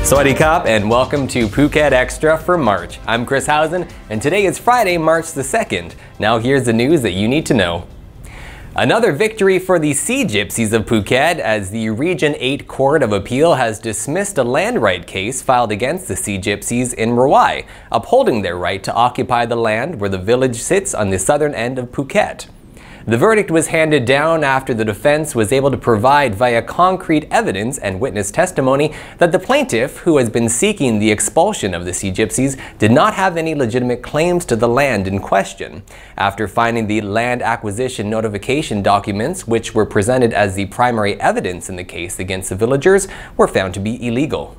Sawadee Kap and welcome to Phuket Extra for March. I'm Chris Howson and today is Friday, March the 2nd. Now here's the news that you need to know. Another victory for the Sea Gypsies of Phuket as the Region 8 Court of Appeal has dismissed a land right case filed against the Sea Gypsies in Rawai, upholding their right to occupy the land where the village sits on the southern end of Phuket. The verdict was handed down after the defense was able to provide via concrete evidence and witness testimony that the plaintiff, who has been seeking the expulsion of the Sea Gypsies, did not have any legitimate claims to the land in question. After finding the land acquisition notification documents, which were presented as the primary evidence in the case against the villagers, were found to be illegal.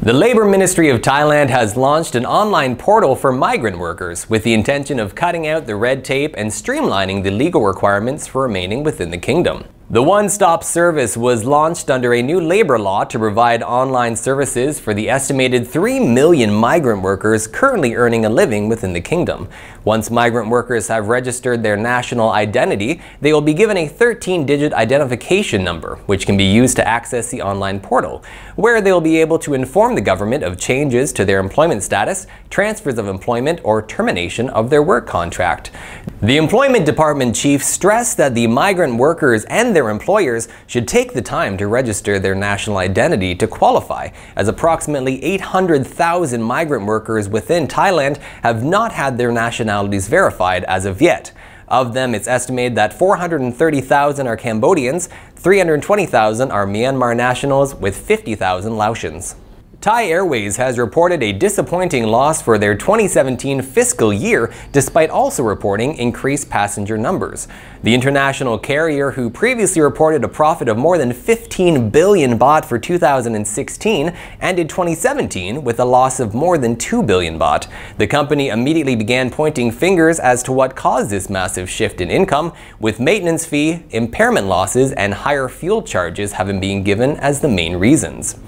The Labour Ministry of Thailand has launched an online portal for migrant workers with the intention of cutting out the red tape and streamlining the legal requirements for remaining within the kingdom. The one-stop service was launched under a new labor law to provide online services for the estimated 3 million migrant workers currently earning a living within the kingdom. Once migrant workers have registered their national identity, they will be given a 13-digit identification number, which can be used to access the online portal, where they will be able to inform the government of changes to their employment status, transfers of employment, or termination of their work contract. The Employment Department chief stressed that the migrant workers and their employers should take the time to register their national identity to qualify, as approximately 800,000 migrant workers within Thailand have not had their nationalities verified as of yet. Of them, it's estimated that 430,000 are Cambodians, 320,000 are Myanmar nationals, with 50,000 Laotians. Thai Airways has reported a disappointing loss for their 2017 fiscal year, despite also reporting increased passenger numbers. The international carrier, who previously reported a profit of more than 15 billion baht for 2016, ended 2017 with a loss of more than 2 billion baht. The company immediately began pointing fingers as to what caused this massive shift in income, with maintenance fee, impairment losses, and higher fuel charges having been given as the main reasons.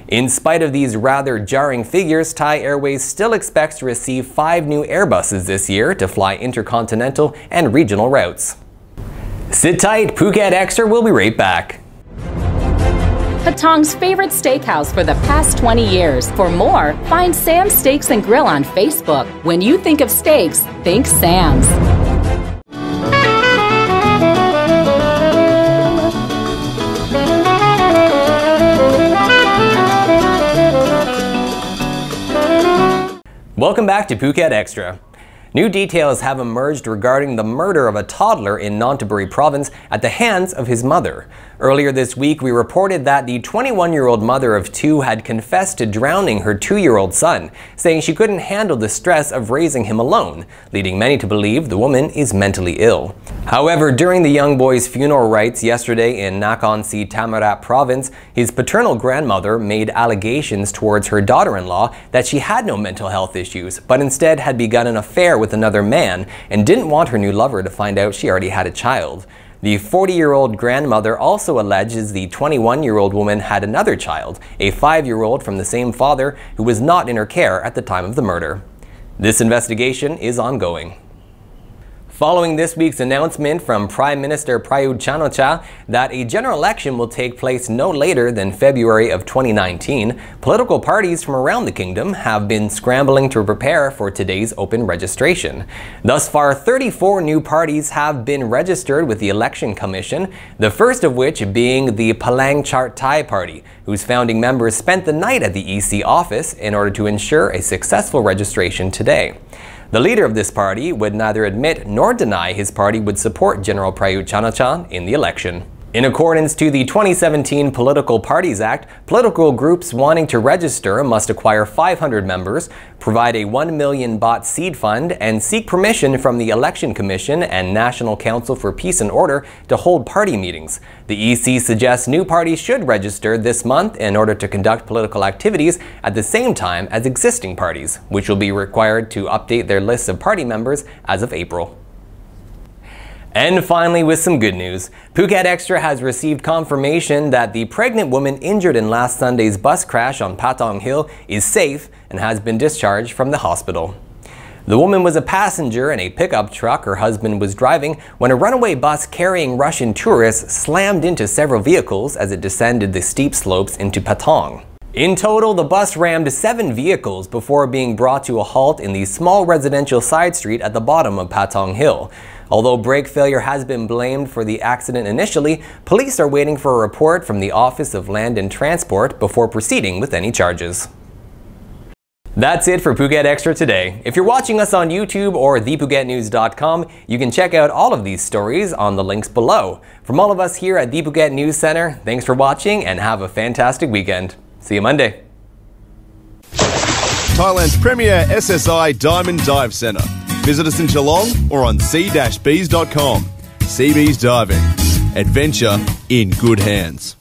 In spite of these rather jarring figures, Thai Airways still expects to receive 5 new Airbuses this year to fly intercontinental and regional routes. Sit tight, Phuket Extra will be right back. Patong's favorite steakhouse for the past 20 years. For more, find Sam's Steaks and Grill on Facebook. When you think of steaks, think Sam's. Welcome back to Phuket Extra. New details have emerged regarding the murder of a toddler in Nonthaburi province at the hands of his mother. Earlier this week, we reported that the 21-year-old mother of 2 had confessed to drowning her 2-year-old son, saying she couldn't handle the stress of raising him alone, leading many to believe the woman is mentally ill. However, during the young boy's funeral rites yesterday in Nakhon Si Thammarat province, his paternal grandmother made allegations towards her daughter-in-law that she had no mental health issues, but instead had begun an affair with another man and didn't want her new lover to find out she already had a child. The 40-year-old grandmother also alleges the 21-year-old woman had another child, a 5-year-old from the same father who was not in her care at the time of the murder. This investigation is ongoing. Following this week's announcement from Prime Minister Prayut Chan-o-cha that a general election will take place no later than February of 2019, political parties from around the kingdom have been scrambling to prepare for today's open registration. Thus far, 34 new parties have been registered with the Election Commission, the first of which being the Palang Chart Thai Party, whose founding members spent the night at the EC office in order to ensure a successful registration today. The leader of this party would neither admit nor deny his party would support General Prayut Chan-o-cha in the election. In accordance to the 2017 Political Parties Act, political groups wanting to register must acquire 500 members, provide a 1 million baht seed fund, and seek permission from the Election Commission and National Council for Peace and Order to hold party meetings. The EC suggests new parties should register this month in order to conduct political activities at the same time as existing parties, which will be required to update their lists of party members as of April. And finally, with some good news, Phuket Extra has received confirmation that the pregnant woman injured in last Sunday's bus crash on Patong Hill is safe and has been discharged from the hospital. The woman was a passenger in a pickup truck her husband was driving when a runaway bus carrying Russian tourists slammed into several vehicles as it descended the steep slopes into Patong. In total, the bus rammed 7 vehicles before being brought to a halt in the small residential side street at the bottom of Patong Hill. Although brake failure has been blamed for the accident initially, police are waiting for a report from the Office of Land and Transport before proceeding with any charges. That's it for Phuket Extra today. If you're watching us on YouTube or thephuket.news.com, you can check out all of these stories on the links below. From all of us here at the Phuket News Center, thanks for watching and have a fantastic weekend. See you Monday. Thailand's premier SSI Diamond Dive Centre. Visit us in Geelong or on c-bees.com. Seabees Diving. Adventure in good hands.